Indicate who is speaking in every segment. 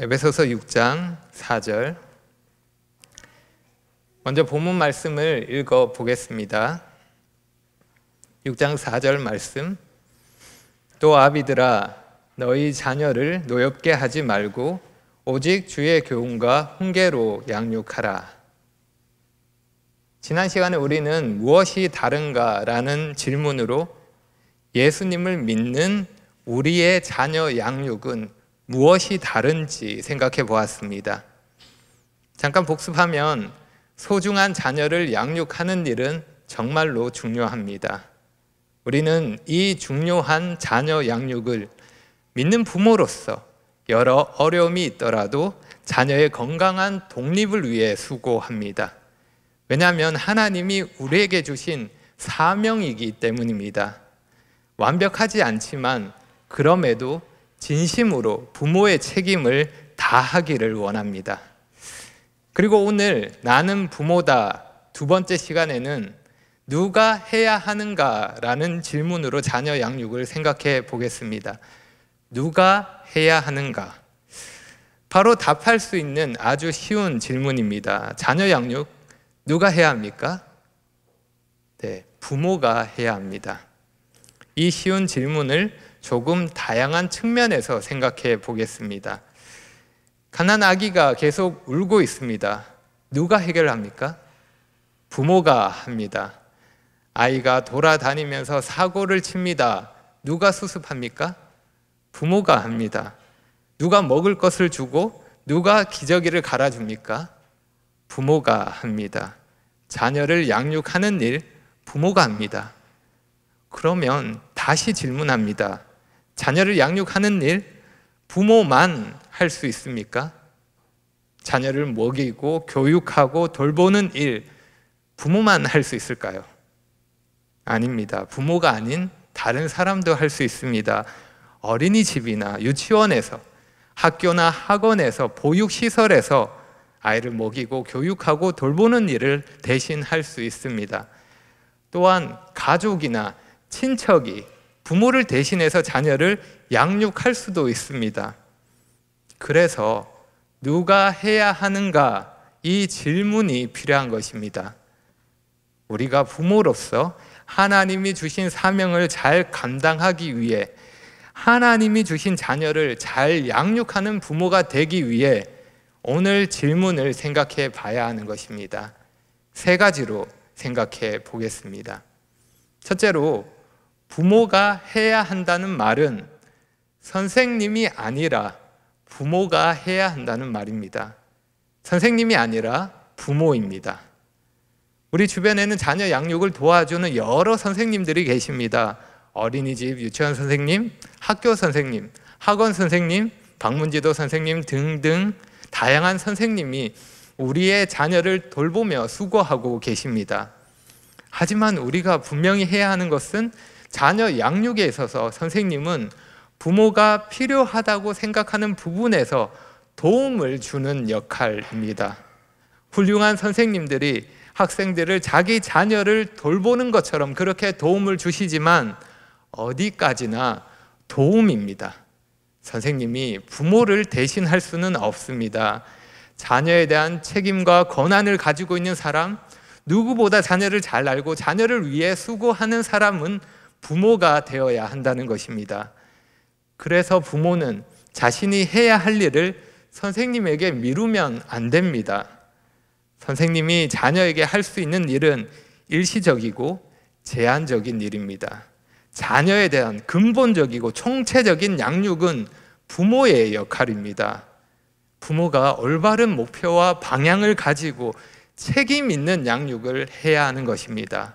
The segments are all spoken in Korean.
Speaker 1: 에베소서 6장 4절. 먼저 본문 말씀을 읽어 보겠습니다. 6장 4절 말씀. 또 아비들아, 너희 자녀를 노엽게 하지 말고 오직 주의 교훈과 훈계로 양육하라. 지난 시간에 우리는 무엇이 다른가라는 질문으로 예수님을 믿는 우리의 자녀 양육은 무엇이 다른지 생각해 보았습니다. 잠깐 복습하면 소중한 자녀를 양육하는 일은 정말로 중요합니다. 우리는 이 중요한 자녀 양육을 믿는 부모로서 여러 어려움이 있더라도 자녀의 건강한 독립을 위해 수고합니다. 왜냐하면 하나님이 우리에게 주신 사명이기 때문입니다. 완벽하지 않지만 그럼에도 진심으로 부모의 책임을 다하기를 원합니다. 그리고 오늘 나는 부모다 두 번째 시간에는 누가 해야 하는가라는 질문으로 자녀 양육을 생각해 보겠습니다. 누가 해야 하는가? 바로 답할 수 있는 아주 쉬운 질문입니다. 자녀 양육 누가 해야 합니까? 네, 부모가 해야 합니다. 이 쉬운 질문을 조금 다양한 측면에서 생각해 보겠습니다. 가난 아기가 계속 울고 있습니다. 누가 해결합니까? 부모가 합니다. 아이가 돌아다니면서 사고를 칩니다. 누가 수습합니까? 부모가 합니다. 누가 먹을 것을 주고 누가 기저귀를 갈아줍니까? 부모가 합니다. 자녀를 양육하는 일 부모가 합니다. 그러면 다시 질문합니다. 자녀를 양육하는 일 부모만 할 수 있습니까? 자녀를 먹이고 교육하고 돌보는 일 부모만 할 수 있을까요? 아닙니다. 부모가 아닌 다른 사람도 할 수 있습니다. 어린이집이나 유치원에서, 학교나 학원에서, 보육시설에서 아이를 먹이고 교육하고 돌보는 일을 대신 할 수 있습니다. 또한 가족이나 친척이 부모를 대신해서 자녀를 양육할 수도 있습니다. 그래서 누가 해야 하는가? 이 질문이 필요한 것입니다. 우리가 부모로서 하나님이 주신 사명을 잘 감당하기 위해 하나님이 주신 자녀를 잘 양육하는 부모가 되기 위해 오늘 질문을 생각해 봐야 하는 것입니다. 세 가지로 생각해 보겠습니다. 첫째로, 부모가 해야 한다는 말은 선생님이 아니라 부모가 해야 한다는 말입니다. 선생님이 아니라 부모입니다. 우리 주변에는 자녀 양육을 도와주는 여러 선생님들이 계십니다. 어린이집, 유치원 선생님, 학교 선생님, 학원 선생님, 방문지도 선생님 등등 다양한 선생님이 우리의 자녀를 돌보며 수고하고 계십니다. 하지만 우리가 분명히 해야 하는 것은 자녀 양육에 있어서 선생님은 부모가 필요하다고 생각하는 부분에서 도움을 주는 역할입니다. 훌륭한 선생님들이 학생들을 자기 자녀를 돌보는 것처럼 그렇게 도움을 주시지만 어디까지나 도움입니다. 선생님이 부모를 대신할 수는 없습니다. 자녀에 대한 책임과 권한을 가지고 있는 사람, 누구보다 자녀를 잘 알고 자녀를 위해 수고하는 사람은 부모가 되어야 한다는 것입니다. 그래서 부모는 자신이 해야 할 일을 선생님에게 미루면 안 됩니다. 선생님이 자녀에게 할 수 있는 일은 일시적이고 제한적인 일입니다. 자녀에 대한 근본적이고 총체적인 양육은 부모의 역할입니다. 부모가 올바른 목표와 방향을 가지고 책임 있는 양육을 해야 하는 것입니다.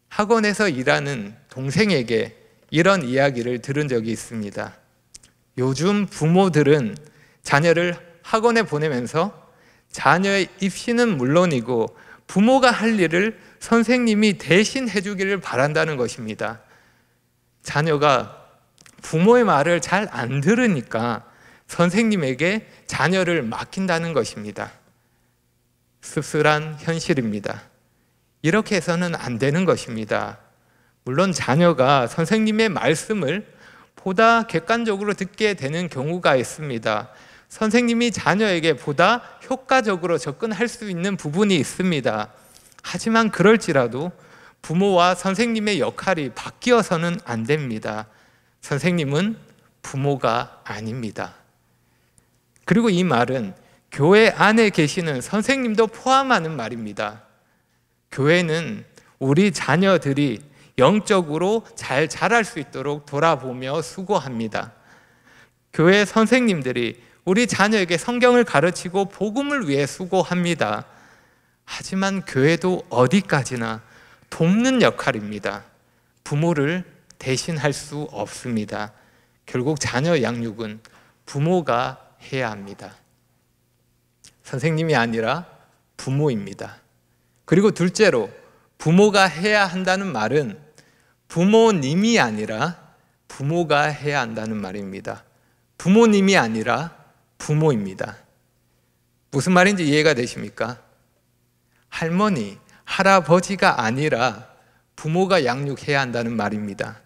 Speaker 1: 학원에서 일하는 동생에게 이런 이야기를 들은 적이 있습니다. 요즘 부모들은 자녀를 학원에 보내면서 자녀의 입시는 물론이고 부모가 할 일을 선생님이 대신 해주기를 바란다는 것입니다. 자녀가 부모의 말을 잘 안 들으니까 선생님에게 자녀를 맡긴다는 것입니다. 씁쓸한 현실입니다. 이렇게 해서는 안 되는 것입니다. 물론 자녀가 선생님의 말씀을 보다 객관적으로 듣게 되는 경우가 있습니다. 선생님이 자녀에게 보다 효과적으로 접근할 수 있는 부분이 있습니다. 하지만 그럴지라도 부모와 선생님의 역할이 바뀌어서는 안 됩니다. 선생님은 부모가 아닙니다. 그리고 이 말은 교회 안에 계시는 선생님도 포함하는 말입니다. 교회는 우리 자녀들이 영적으로 잘 자랄 수 있도록 돌아보며 수고합니다. 교회 선생님들이 우리 자녀에게 성경을 가르치고 복음을 위해 수고합니다. 하지만 교회도 어디까지나 돕는 역할입니다. 부모를 대신할 수 없습니다. 결국 자녀 양육은 부모가 해야 합니다. 선생님이 아니라 부모입니다. 그리고 둘째로 부모가 해야 한다는 말은 부모님이 아니라 부모가 해야 한다는 말입니다. 부모님이 아니라 부모입니다. 무슨 말인지 이해가 되십니까? 할머니, 할아버지가 아니라 부모가 양육해야 한다는 말입니다.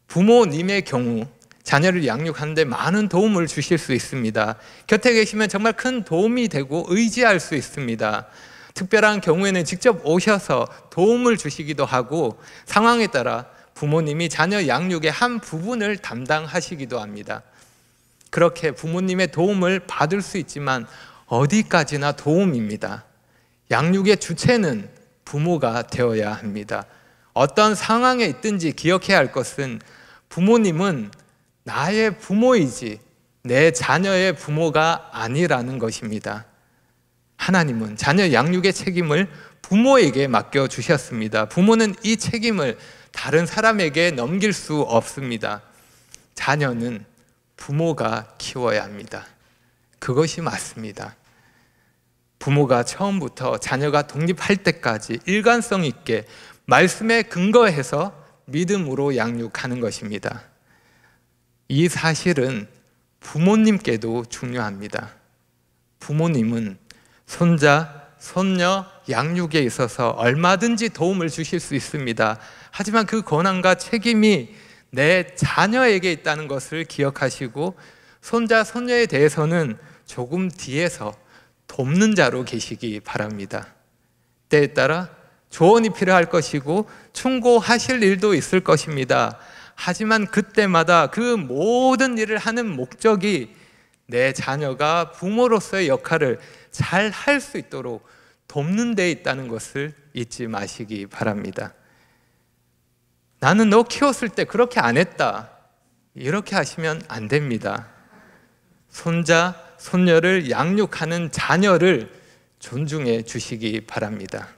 Speaker 1: 부모님의 경우 자녀를 양육하는데 많은 도움을 주실 수 있습니다. 곁에 계시면 정말 큰 도움이 되고 의지할 수 있습니다. 특별한 경우에는 직접 오셔서 도움을 주시기도 하고 상황에 따라 부모님이 자녀 양육의 한 부분을 담당하시기도 합니다. 그렇게 부모님의 도움을 받을 수 있지만 어디까지나 도움입니다. 양육의 주체는 부모가 되어야 합니다. 어떤 상황에 있든지 기억해야 할 것은 부모님은 나의 부모이지 내 자녀의 부모가 아니라는 것입니다. 하나님은 자녀 양육의 책임을 부모에게 맡겨주셨습니다. 부모는 이 책임을 다른 사람에게 넘길 수 없습니다. 자녀는 부모가 키워야 합니다. 그것이 맞습니다. 부모가 처음부터 자녀가 독립할 때까지 일관성 있게 말씀에 근거해서 믿음으로 양육하는 것입니다. 이 사실은 부모님께도 중요합니다. 부모님은 손자, 손녀 양육에 있어서 얼마든지 도움을 주실 수 있습니다. 하지만 그 권한과 책임이 내 자녀에게 있다는 것을 기억하시고 손자, 손녀에 대해서는 조금 뒤에서 돕는 자로 계시기 바랍니다. 때에 따라 조언이 필요할 것이고 충고하실 일도 있을 것입니다. 하지만 그때마다 그 모든 일을 하는 목적이 내 자녀가 부모로서의 역할을 잘 할 수 있도록 돕는 데 있다는 것을 잊지 마시기 바랍니다. 나는 너 키웠을 때 그렇게 안 했다, 이렇게 하시면 안 됩니다. 손자, 손녀를 양육하는 자녀를 존중해 주시기 바랍니다.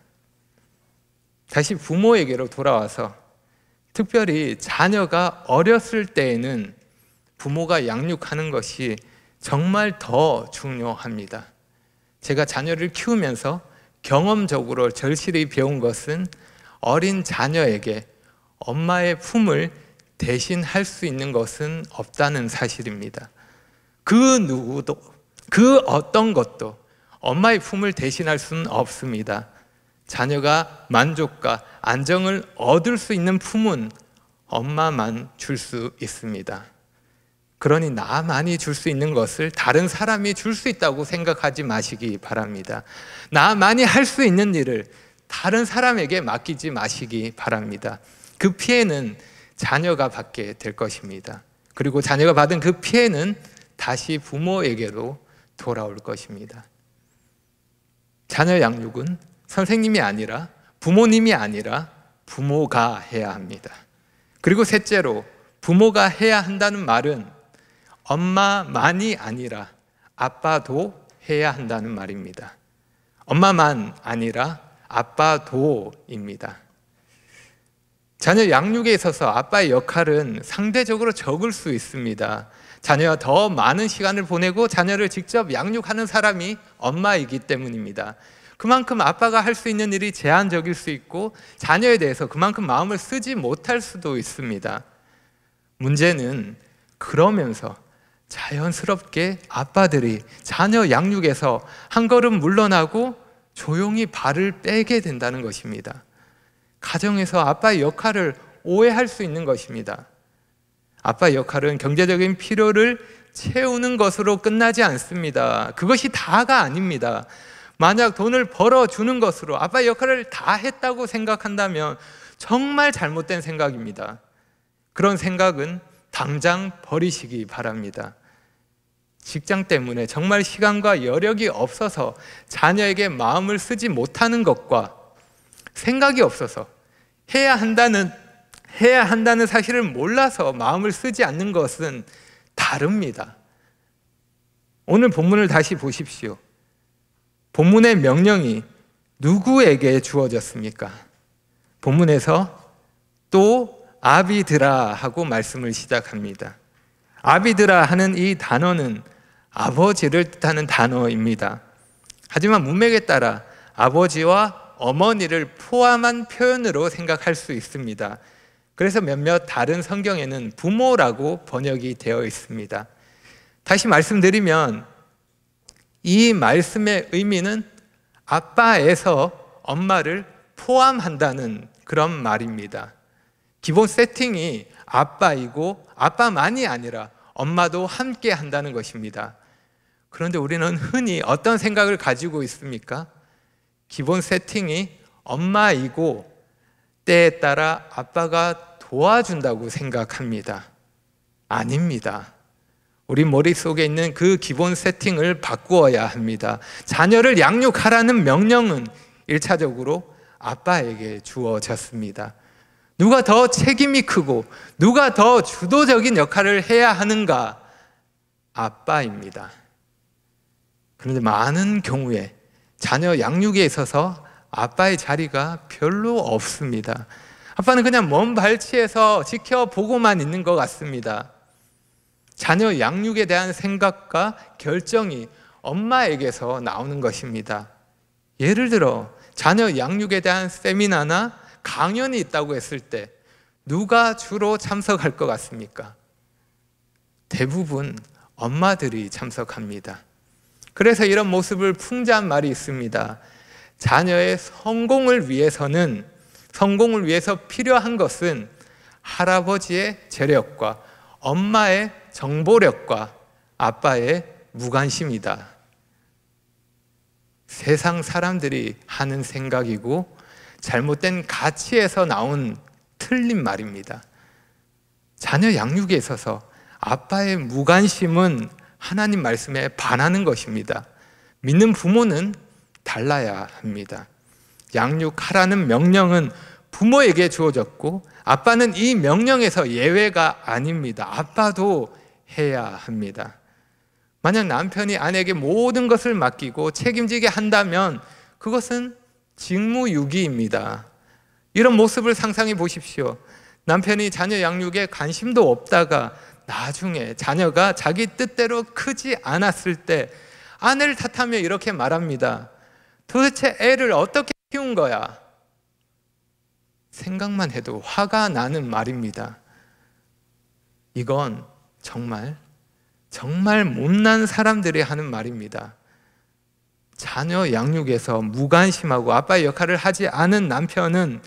Speaker 1: 다시 부모에게로 돌아와서 특별히 자녀가 어렸을 때에는 부모가 양육하는 것이 정말 더 중요합니다. 제가 자녀를 키우면서 경험적으로 절실히 배운 것은 어린 자녀에게 엄마의 품을 대신할 수 있는 것은 없다는 사실입니다. 그 누구도, 그 어떤 것도 엄마의 품을 대신할 수는 없습니다. 자녀가 만족과 안정을 얻을 수 있는 품은 엄마만 줄 수 있습니다. 그러니 나만이 줄 수 있는 것을 다른 사람이 줄 수 있다고 생각하지 마시기 바랍니다. 나만이 할 수 있는 일을 다른 사람에게 맡기지 마시기 바랍니다. 그 피해는 자녀가 받게 될 것입니다. 그리고 자녀가 받은 그 피해는 다시 부모에게로 돌아올 것입니다. 자녀 양육은 선생님이 아니라 부모님이 아니라 부모가 해야 합니다. 그리고 셋째로 부모가 해야 한다는 말은 엄마만이 아니라 아빠도 해야 한다는 말입니다. 엄마만 아니라 아빠도입니다. 자녀 양육에 있어서 아빠의 역할은 상대적으로 적을 수 있습니다. 자녀와 더 많은 시간을 보내고 자녀를 직접 양육하는 사람이 엄마이기 때문입니다. 그만큼 아빠가 할 수 있는 일이 제한적일 수 있고 자녀에 대해서 그만큼 마음을 쓰지 못할 수도 있습니다. 문제는 그러면서 자연스럽게 아빠들이 자녀 양육에서 한 걸음 물러나고 조용히 발을 빼게 된다는 것입니다. 가정에서 아빠의 역할을 오해할 수 있는 것입니다. 아빠 역할은 경제적인 필요를 채우는 것으로 끝나지 않습니다. 그것이 다가 아닙니다. 만약 돈을 벌어주는 것으로 아빠 역할을 다 했다고 생각한다면 정말 잘못된 생각입니다. 그런 생각은 당장 버리시기 바랍니다. 직장 때문에 정말 시간과 여력이 없어서 자녀에게 마음을 쓰지 못하는 것과 생각이 없어서 해야 한다는 사실을 몰라서 마음을 쓰지 않는 것은 다릅니다. 오늘 본문을 다시 보십시오. 본문의 명령이 누구에게 주어졌습니까? 본문에서 또 아비드라 하고 말씀을 시작합니다. 아비드라 하는 이 단어는 아버지를 뜻하는 단어입니다. 하지만 문맥에 따라 아버지와 어머니를 포함한 표현으로 생각할 수 있습니다. 그래서 몇몇 다른 성경에는 부모라고 번역이 되어 있습니다. 다시 말씀드리면 이 말씀의 의미는 아빠에서 엄마를 포함한다는 그런 말입니다. 기본 세팅이 아빠이고 아빠만이 아니라 엄마도 함께 한다는 것입니다. 그런데 우리는 흔히 어떤 생각을 가지고 있습니까? 기본 세팅이 엄마이고 때에 따라 아빠가 도와준다고 생각합니다. 아닙니다. 우리 머릿속에 있는 그 기본 세팅을 바꾸어야 합니다. 자녀를 양육하라는 명령은 1차적으로 아빠에게 주어졌습니다. 누가 더 책임이 크고 누가 더 주도적인 역할을 해야 하는가? 아빠입니다. 그런데 많은 경우에 자녀 양육에 있어서 아빠의 자리가 별로 없습니다. 아빠는 그냥 먼 발치에서 지켜보고만 있는 것 같습니다. 자녀 양육에 대한 생각과 결정이 엄마에게서 나오는 것입니다. 예를 들어 자녀 양육에 대한 세미나나 강연이 있다고 했을 때 누가 주로 참석할 것 같습니까? 대부분 엄마들이 참석합니다. 그래서 이런 모습을 풍자한 말이 있습니다. 자녀의 성공을 위해서 필요한 것은 할아버지의 재력과 엄마의 정보력과 아빠의 무관심이다. 세상 사람들이 하는 생각이고 잘못된 가치에서 나온 틀린 말입니다. 자녀 양육에 있어서 아빠의 무관심은 하나님 말씀에 반하는 것입니다. 믿는 부모는 달라야 합니다. 양육하라는 명령은 부모에게 주어졌고 아빠는 이 명령에서 예외가 아닙니다. 아빠도 해야 합니다. 만약 남편이 아내에게 모든 것을 맡기고 책임지게 한다면 그것은 직무유기입니다. 이런 모습을 상상해 보십시오. 남편이 자녀 양육에 관심도 없다가 나중에 자녀가 자기 뜻대로 크지 않았을 때 아내를 탓하며 이렇게 말합니다. 도대체 애를 어떻게 키운 거야? 생각만 해도 화가 나는 말입니다. 이건 정말 못난 사람들이 하는 말입니다. 자녀 양육에서 무관심하고 아빠의 역할을 하지 않은 남편은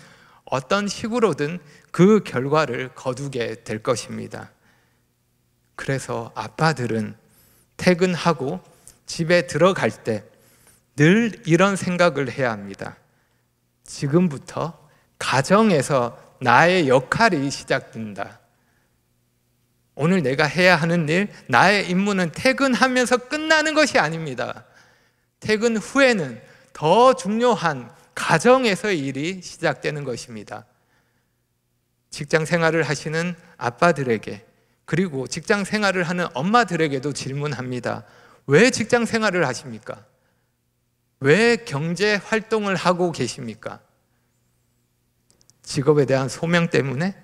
Speaker 1: 어떤 식으로든 그 결과를 거두게 될 것입니다. 그래서 아빠들은 퇴근하고 집에 들어갈 때 늘 이런 생각을 해야 합니다. 지금부터 가정에서 나의 역할이 시작된다. 오늘 내가 해야 하는 일, 나의 임무는 퇴근하면서 끝나는 것이 아닙니다. 퇴근 후에는 더 중요한 가정에서의 일이 시작되는 것입니다. 직장 생활을 하시는 아빠들에게 그리고 직장 생활을 하는 엄마들에게도 질문합니다. 왜 직장 생활을 하십니까? 왜 경제 활동을 하고 계십니까? 직업에 대한 소명 때문에?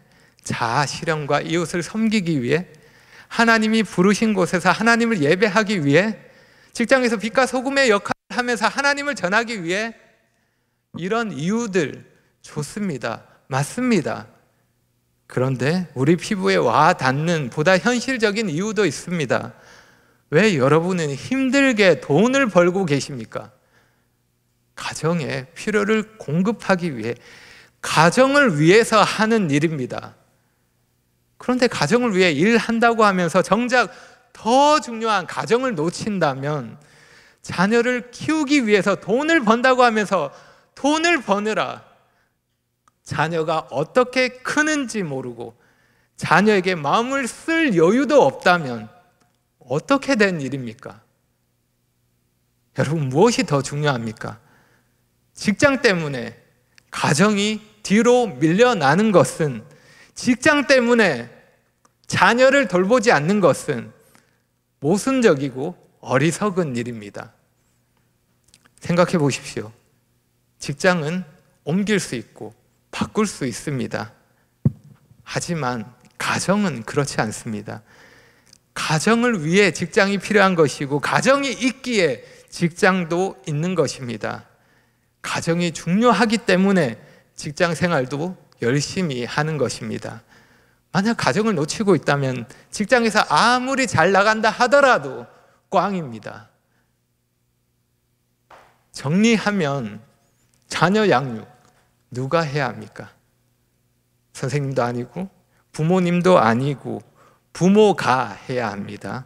Speaker 1: 자아 실현과 이웃을 섬기기 위해? 하나님이 부르신 곳에서 하나님을 예배하기 위해? 직장에서 빛과 소금의 역할을 하면서 하나님을 전하기 위해? 이런 이유들 좋습니다. 맞습니다. 그런데 우리 피부에 와 닿는 보다 현실적인 이유도 있습니다. 왜 여러분은 힘들게 돈을 벌고 계십니까? 가정의 필요를 공급하기 위해, 가정을 위해서 하는 일입니다. 그런데 가정을 위해 일한다고 하면서 정작 더 중요한 가정을 놓친다면 자녀를 키우기 위해서 돈을 번다고 하면서 돈을 버느라 자녀가 어떻게 크는지 모르고 자녀에게 마음을 쓸 여유도 없다면 어떻게 된 일입니까? 여러분, 무엇이 더 중요합니까? 직장 때문에 가정이 뒤로 밀려나는 것은, 직장 때문에 자녀를 돌보지 않는 것은 모순적이고 어리석은 일입니다. 생각해 보십시오. 직장은 옮길 수 있고 바꿀 수 있습니다. 하지만 가정은 그렇지 않습니다. 가정을 위해 직장이 필요한 것이고 가정이 있기에 직장도 있는 것입니다. 가정이 중요하기 때문에 직장 생활도 열심히 하는 것입니다. 만약 가정을 놓치고 있다면 직장에서 아무리 잘 나간다 하더라도 꽝입니다. 정리하면 자녀 양육 누가 해야 합니까? 선생님도 아니고 부모님도 아니고 부모가 해야 합니다.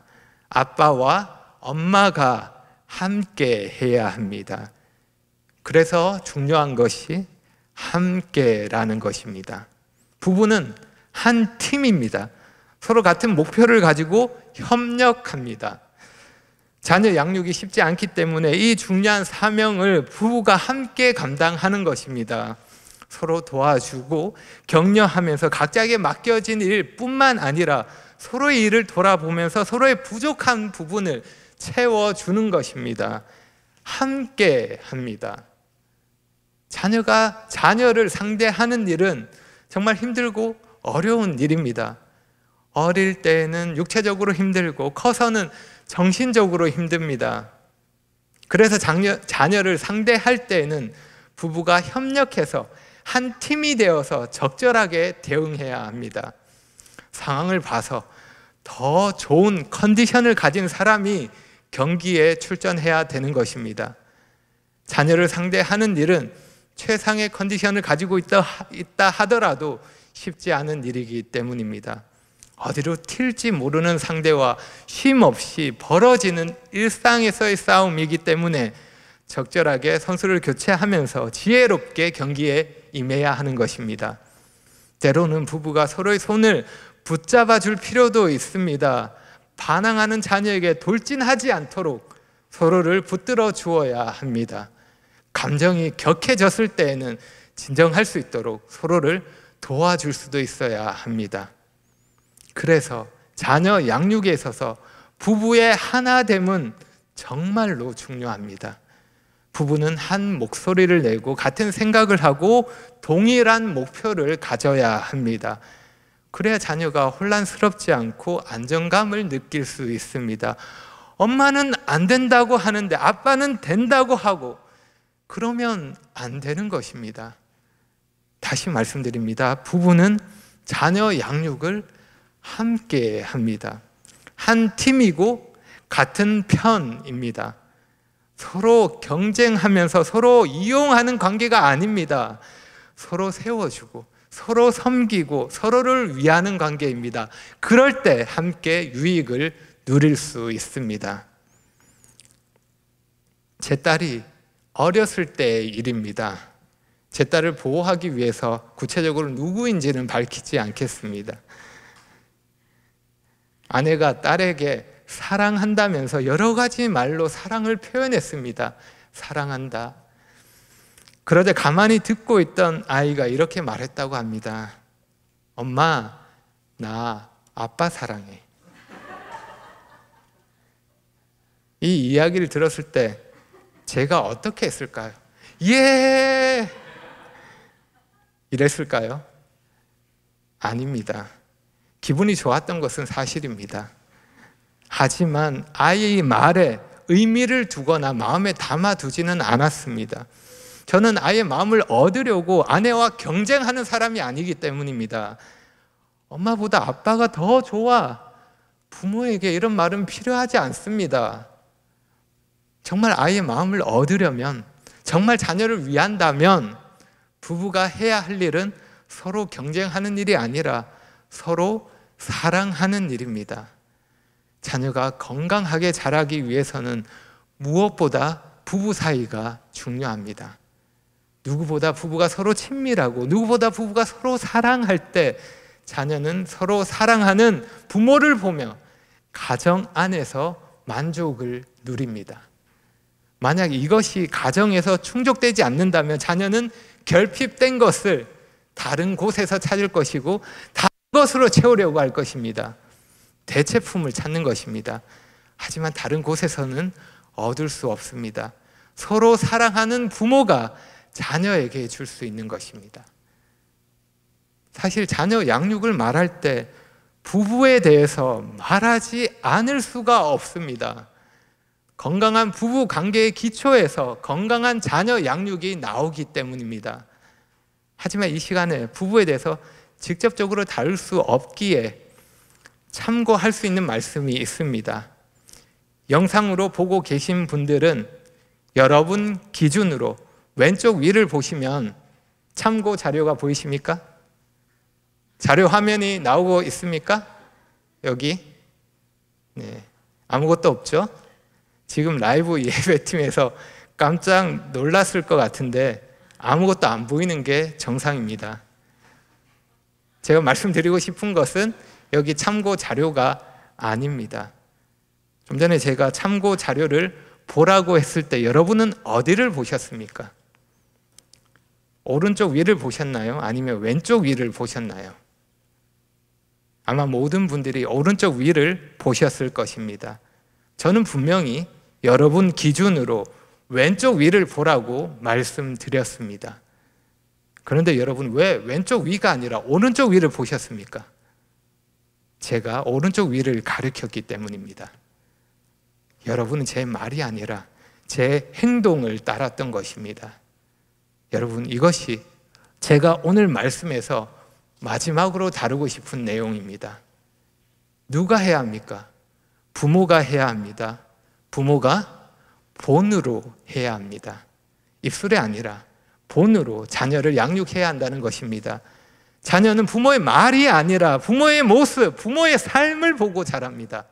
Speaker 1: 아빠와 엄마가 함께 해야 합니다. 그래서 중요한 것이 함께라는 것입니다. 부부는 한 팀입니다. 서로 같은 목표를 가지고 협력합니다. 자녀 양육이 쉽지 않기 때문에 이 중요한 사명을 부부가 함께 감당하는 것입니다. 서로 도와주고 격려하면서 각자에게 맡겨진 일뿐만 아니라 서로의 일을 돌아보면서 서로의 부족한 부분을 채워주는 것입니다. 함께 합니다. 자녀를 상대하는 일은 정말 힘들고 어려운 일입니다. 어릴 때는 육체적으로 힘들고 커서는 정신적으로 힘듭니다. 그래서 자녀를 상대할 때에는 부부가 협력해서 한 팀이 되어서 적절하게 대응해야 합니다. 상황을 봐서 더 좋은 컨디션을 가진 사람이 경기에 출전해야 되는 것입니다. 자녀를 상대하는 일은 최상의 컨디션을 가지고 있다 하더라도 쉽지 않은 일이기 때문입니다. 어디로 튈지 모르는 상대와 쉼없이 벌어지는 일상에서의 싸움이기 때문에 적절하게 선수를 교체하면서 지혜롭게 경기에 임해야 하는 것입니다. 때로는 부부가 서로의 손을 붙잡아 줄 필요도 있습니다. 반항하는 자녀에게 돌진하지 않도록 서로를 붙들어 주어야 합니다. 감정이 격해졌을 때에는 진정할 수 있도록 서로를 도와줄 수도 있어야 합니다. 그래서 자녀 양육에 있어서 부부의 하나됨은 정말로 중요합니다. 부부는 한 목소리를 내고 같은 생각을 하고 동일한 목표를 가져야 합니다. 그래야 자녀가 혼란스럽지 않고 안정감을 느낄 수 있습니다. 엄마는 안 된다고 하는데 아빠는 된다고 하고 그러면 안 되는 것입니다. 다시 말씀드립니다. 부부는 자녀 양육을 함께 합니다. 한 팀이고 같은 편입니다. 서로 경쟁하면서 서로 이용하는 관계가 아닙니다. 서로 세워주고 서로 섬기고 서로를 위하는 관계입니다. 그럴 때 함께 유익을 누릴 수 있습니다. 제 딸이 어렸을 때의 일입니다. 제 딸을 보호하기 위해서 구체적으로 누구인지는 밝히지 않겠습니다. 아내가 딸에게 사랑한다면서 여러 가지 말로 사랑을 표현했습니다. 사랑한다. 그러자 가만히 듣고 있던 아이가 이렇게 말했다고 합니다. 엄마, 나 아빠 사랑해. 이 이야기를 들었을 때 제가 어떻게 했을까요? 예! 이랬을까요? 아닙니다. 기분이 좋았던 것은 사실입니다. 하지만 아이의 말에 의미를 두거나 마음에 담아두지는 않았습니다. 저는 아이의 마음을 얻으려고 아내와 경쟁하는 사람이 아니기 때문입니다. 엄마보다 아빠가 더 좋아. 부모에게 이런 말은 필요하지 않습니다. 정말 아이의 마음을 얻으려면, 정말 자녀를 위한다면 부부가 해야 할 일은 서로 경쟁하는 일이 아니라 서로 사랑하는 일입니다. 자녀가 건강하게 자라기 위해서는 무엇보다 부부 사이가 중요합니다. 누구보다 부부가 서로 친밀하고 누구보다 부부가 서로 사랑할 때 자녀는 서로 사랑하는 부모를 보며 가정 안에서 만족을 누립니다. 만약 이것이 가정에서 충족되지 않는다면 자녀는 결핍된 것을 다른 곳에서 찾을 것이고 다른 것으로 채우려고 할 것입니다. 대체품을 찾는 것입니다. 하지만 다른 곳에서는 얻을 수 없습니다. 서로 사랑하는 부모가 자녀에게 줄 수 있는 것입니다. 사실 자녀 양육을 말할 때 부부에 대해서 말하지 않을 수가 없습니다. 건강한 부부 관계의 기초에서 건강한 자녀 양육이 나오기 때문입니다. 하지만 이 시간에 부부에 대해서 직접적으로 다룰 수 없기에 참고할 수 있는 말씀이 있습니다. 영상으로 보고 계신 분들은 여러분 기준으로 왼쪽 위를 보시면 참고 자료가 보이십니까? 자료 화면이 나오고 있습니까? 여기? 네, 아무것도 없죠? 지금 라이브 예배팀에서 깜짝 놀랐을 것 같은데 아무것도 안 보이는 게 정상입니다. 제가 말씀드리고 싶은 것은 여기 참고 자료가 아닙니다. 좀 전에 제가 참고 자료를 보라고 했을 때 여러분은 어디를 보셨습니까? 오른쪽 위를 보셨나요? 아니면 왼쪽 위를 보셨나요? 아마 모든 분들이 오른쪽 위를 보셨을 것입니다. 저는 분명히 여러분 기준으로 왼쪽 위를 보라고 말씀드렸습니다. 그런데 여러분 왜 왼쪽 위가 아니라 오른쪽 위를 보셨습니까? 제가 오른쪽 위를 가르쳤기 때문입니다. 여러분은 제 말이 아니라 제 행동을 따랐던 것입니다. 여러분, 이것이 제가 오늘 말씀에서 마지막으로 다루고 싶은 내용입니다. 누가 해야 합니까? 부모가 해야 합니다. 부모가 본으로 해야 합니다. 입술이 아니라 본으로 자녀를 양육해야 한다는 것입니다. 자녀는 부모의 말이 아니라 부모의 모습, 부모의 삶을 보고 자랍니다.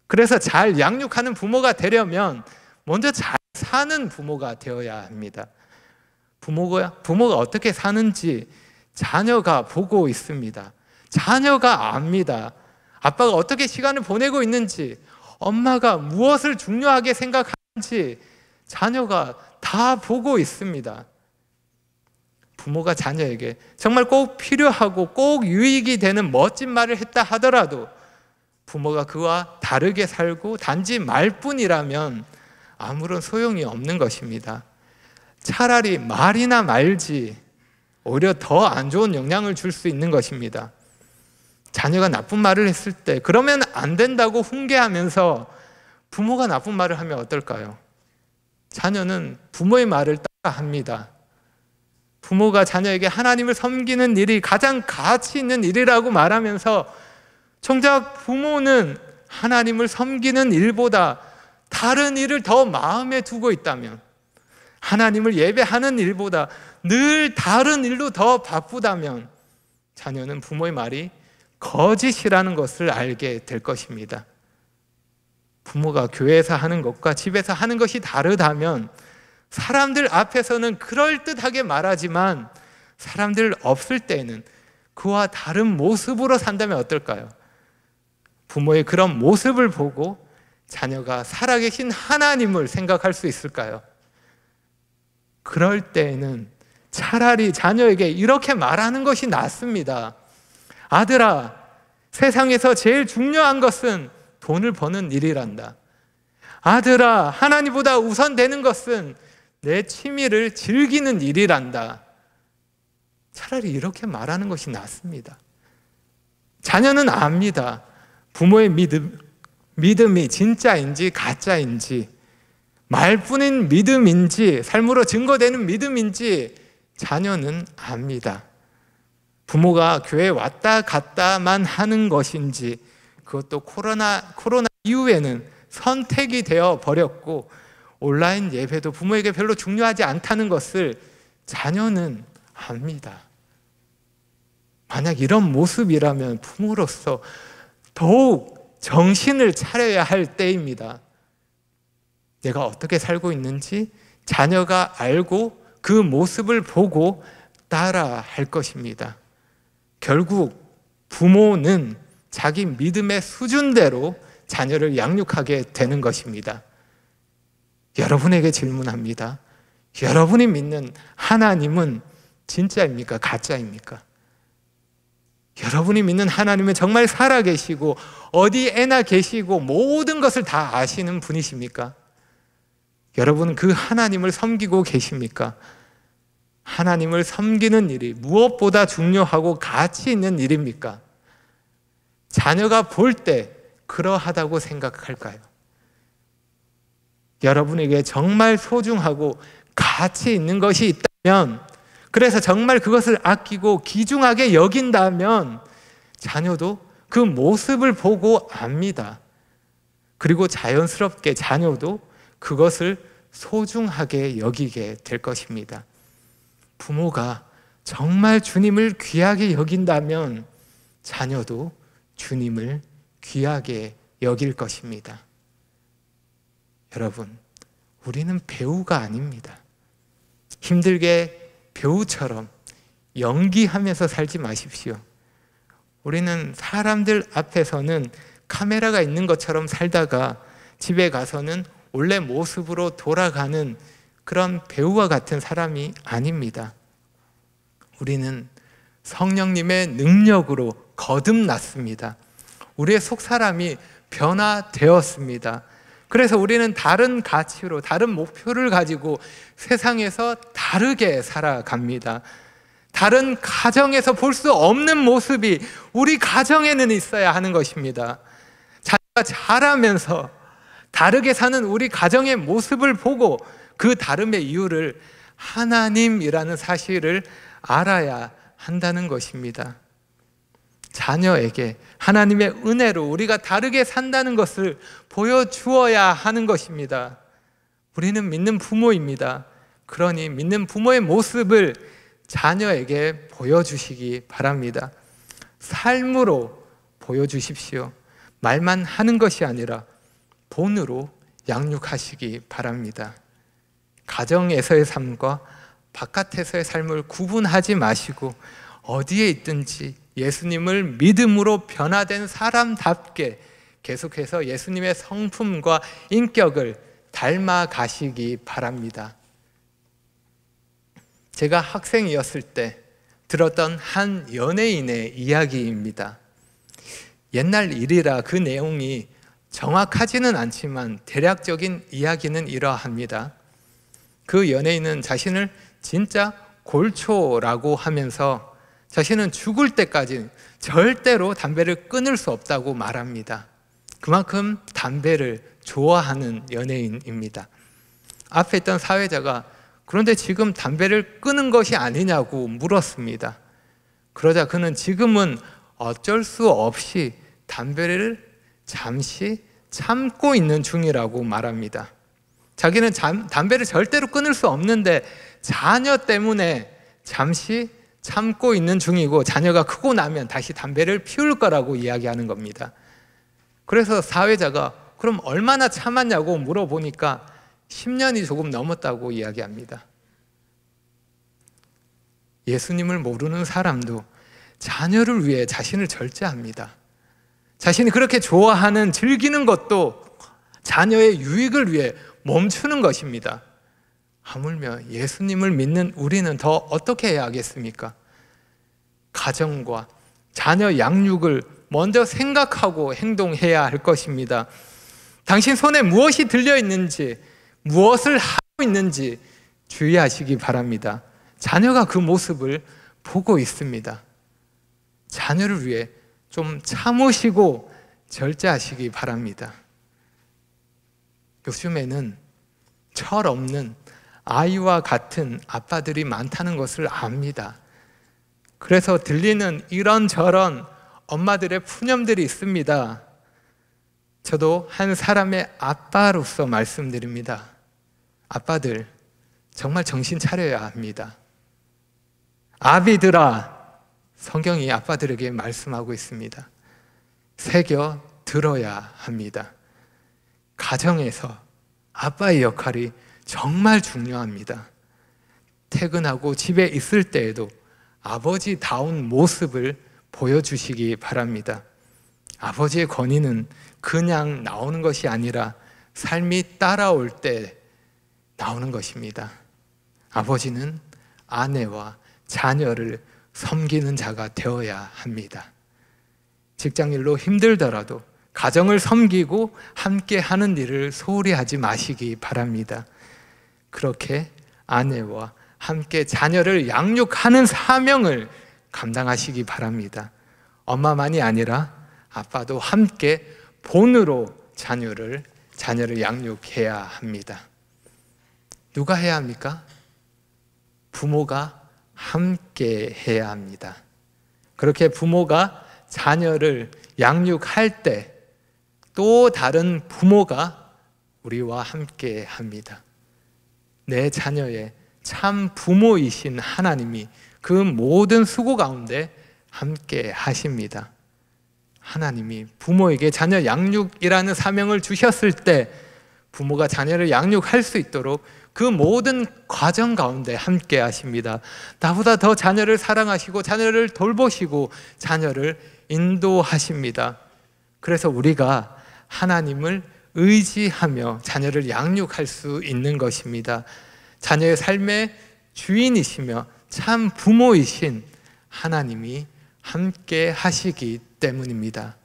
Speaker 1: 그래서 잘 양육하는 부모가 되려면 먼저 잘 사는 부모가 되어야 합니다. 부모가 어떻게 사는지 자녀가 보고 있습니다. 자녀가 압니다. 아빠가 어떻게 시간을 보내고 있는지, 엄마가 무엇을 중요하게 생각하는지 자녀가 다 보고 있습니다. 부모가 자녀에게 정말 꼭 필요하고 꼭 유익이 되는 멋진 말을 했다 하더라도 부모가 그와 다르게 살고 단지 말뿐이라면 아무런 소용이 없는 것입니다. 차라리 말이나 말지 오히려 더 안 좋은 영향을 줄 수 있는 것입니다. 자녀가 나쁜 말을 했을 때 그러면 안 된다고 훈계하면서 부모가 나쁜 말을 하면 어떨까요? 자녀는 부모의 말을 따라합니다. 부모가 자녀에게 하나님을 섬기는 일이 가장 가치 있는 일이라고 말하면서 정작 부모는 하나님을 섬기는 일보다 다른 일을 더 마음에 두고 있다면, 하나님을 예배하는 일보다 늘 다른 일로 더 바쁘다면 자녀는 부모의 말이 거짓이라는 것을 알게 될 것입니다. 부모가 교회에서 하는 것과 집에서 하는 것이 다르다면 사람들 앞에서는 그럴듯하게 말하지만 사람들 없을 때에는 그와 다른 모습으로 산다면 어떨까요? 부모의 그런 모습을 보고 자녀가 살아계신 하나님을 생각할 수 있을까요? 그럴 때에는 차라리 자녀에게 이렇게 말하는 것이 낫습니다. 아들아, 세상에서 제일 중요한 것은 돈을 버는 일이란다. 아들아, 하나님보다 우선되는 것은 내 취미를 즐기는 일이란다. 차라리 이렇게 말하는 것이 낫습니다. 자녀는 압니다. 부모의 믿음이 진짜인지 가짜인지, 말뿐인 믿음인지 삶으로 증거되는 믿음인지 자녀는 압니다. 부모가 교회에 왔다 갔다만 하는 것인지, 그것도 코로나 이후에는 선택이 되어 버렸고 온라인 예배도 부모에게 별로 중요하지 않다는 것을 자녀는 압니다. 만약 이런 모습이라면 부모로서 더욱 정신을 차려야 할 때입니다. 내가 어떻게 살고 있는지 자녀가 알고 그 모습을 보고 따라 할 것입니다. 결국 부모는 자기 믿음의 수준대로 자녀를 양육하게 되는 것입니다. 여러분에게 질문합니다. 여러분이 믿는 하나님은 진짜입니까? 가짜입니까? 여러분이 믿는 하나님은 정말 살아계시고 어디에나 계시고 모든 것을 다 아시는 분이십니까? 여러분은 그 하나님을 섬기고 계십니까? 하나님을 섬기는 일이 무엇보다 중요하고 가치 있는 일입니까? 자녀가 볼 때 그러하다고 생각할까요? 여러분에게 정말 소중하고 가치 있는 것이 있다면, 그래서 정말 그것을 아끼고 귀중하게 여긴다면 자녀도 그 모습을 보고 압니다. 그리고 자연스럽게 자녀도 그것을 소중하게 여기게 될 것입니다. 부모가 정말 주님을 귀하게 여긴다면 자녀도 주님을 귀하게 여길 것입니다. 여러분, 우리는 배우가 아닙니다. 힘들게 배우처럼 연기하면서 살지 마십시오. 우리는 사람들 앞에서는 카메라가 있는 것처럼 살다가 집에 가서는 원래 모습으로 돌아가는 그런 배우와 같은 사람이 아닙니다. 우리는 성령님의 능력으로 거듭났습니다. 우리의 속사람이 변화되었습니다. 그래서 우리는 다른 가치로, 다른 목표를 가지고 세상에서 다르게 살아갑니다. 다른 가정에서 볼 수 없는 모습이 우리 가정에는 있어야 하는 것입니다. 자녀가 자라면서 다르게 사는 우리 가정의 모습을 보고 그 다름의 이유를 하나님이라는 사실을 알아야 한다는 것입니다. 자녀에게 하나님의 은혜로 우리가 다르게 산다는 것을 보여주어야 하는 것입니다. 우리는 믿는 부모입니다. 그러니 믿는 부모의 모습을 자녀에게 보여주시기 바랍니다. 삶으로 보여주십시오. 말만 하는 것이 아니라 본으로 양육하시기 바랍니다. 가정에서의 삶과 바깥에서의 삶을 구분하지 마시고 어디에 있든지 예수님을 믿음으로 변화된 사람답게 계속해서 예수님의 성품과 인격을 닮아 가시기 바랍니다. 제가 학생이었을 때 들었던 한 연예인의 이야기입니다. 옛날 일이라 그 내용이 정확하지는 않지만 대략적인 이야기는 이러합니다. 그 연예인은 자신을 진짜 골초라고 하면서 자신은 죽을 때까지 절대로 담배를 끊을 수 없다고 말합니다. 그만큼 담배를 좋아하는 연예인입니다. 앞에 있던 사회자가 그런데 지금 담배를 끊은 것이 아니냐고 물었습니다. 그러자 그는 지금은 어쩔 수 없이 담배를 잠시 참고 있는 중이라고 말합니다. 자기는 담배를 절대로 끊을 수 없는데 자녀 때문에 잠시 참고 있는 중이고 자녀가 크고 나면 다시 담배를 피울 거라고 이야기하는 겁니다. 그래서 사회자가 그럼 얼마나 참았냐고 물어보니까 10년이 조금 넘었다고 이야기합니다. 예수님을 모르는 사람도 자녀를 위해 자신을 절제합니다. 자신이 그렇게 좋아하는 즐기는 것도 자녀의 유익을 위해 멈추는 것입니다. 하물며 예수님을 믿는 우리는 더 어떻게 해야 하겠습니까? 가정과 자녀 양육을 먼저 생각하고 행동해야 할 것입니다. 당신 손에 무엇이 들려 있는지, 무엇을 하고 있는지 주의하시기 바랍니다. 자녀가 그 모습을 보고 있습니다. 자녀를 위해 좀 참으시고 절제하시기 바랍니다. 요즘에는 철없는 아이와 같은 아빠들이 많다는 것을 압니다. 그래서 들리는 이런저런 엄마들의 푸념들이 있습니다. 저도 한 사람의 아빠로서 말씀드립니다. 아빠들 정말 정신 차려야 합니다. 아비들아 성경이 아빠들에게 말씀하고 있습니다. 새겨 들어야 합니다. 가정에서 아빠의 역할이 정말 중요합니다. 퇴근하고 집에 있을 때에도 아버지다운 모습을 보여주시기 바랍니다. 아버지의 권위는 그냥 나오는 것이 아니라 삶이 따라올 때 나오는 것입니다. 아버지는 아내와 자녀를 섬기는 자가 되어야 합니다. 직장일로 힘들더라도 가정을 섬기고 함께 하는 일을 소홀히 하지 마시기 바랍니다. 그렇게 아내와 함께 자녀를 양육하는 사명을 감당하시기 바랍니다. 엄마만이 아니라 아빠도 함께 본으로 자녀를 양육해야 합니다. 누가 해야 합니까? 부모가 함께 해야 합니다. 그렇게 부모가 자녀를 양육할 때 또 다른 부모가 우리와 함께 합니다. 내 자녀의 참 부모이신 하나님이 그 모든 수고 가운데 함께 하십니다. 하나님이 부모에게 자녀 양육이라는 사명을 주셨을 때 부모가 자녀를 양육할 수 있도록 그 모든 과정 가운데 함께 하십니다. 나보다 더 자녀를 사랑하시고 자녀를 돌보시고 자녀를 인도하십니다. 그래서 우리가 하나님을 의지하며 자녀를 양육할 수 있는 것입니다. 자녀의 삶의 주인이시며 참 부모이신 하나님이 함께 하시기 때문입니다.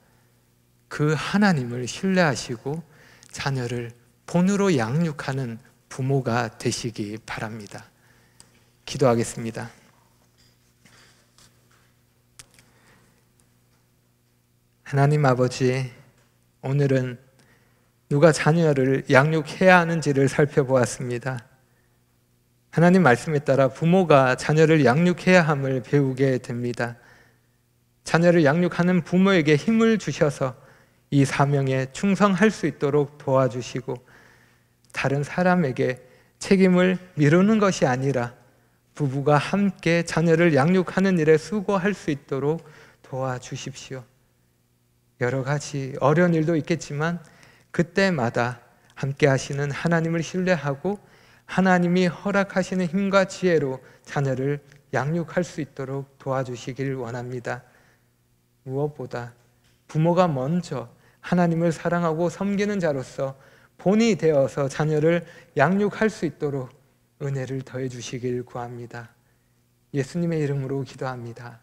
Speaker 1: 그 하나님을 신뢰하시고 자녀를 본으로 양육하는 부모가 되시기 바랍니다. 기도하겠습니다. 하나님 아버지, 오늘은 누가 자녀를 양육해야 하는지를 살펴보았습니다. 하나님 말씀에 따라 부모가 자녀를 양육해야 함을 배우게 됩니다. 자녀를 양육하는 부모에게 힘을 주셔서 이 사명에 충성할 수 있도록 도와주시고 다른 사람에게 책임을 미루는 것이 아니라 부부가 함께 자녀를 양육하는 일에 수고할 수 있도록 도와주십시오. 여러 가지 어려운 일도 있겠지만 그때마다 함께 하시는 하나님을 신뢰하고 하나님이 허락하시는 힘과 지혜로 자녀를 양육할 수 있도록 도와주시길 원합니다. 무엇보다 부모가 먼저 하나님을 사랑하고 섬기는 자로서 본이 되어서 자녀를 양육할 수 있도록 은혜를 더해 주시길 구합니다. 예수님의 이름으로 기도합니다.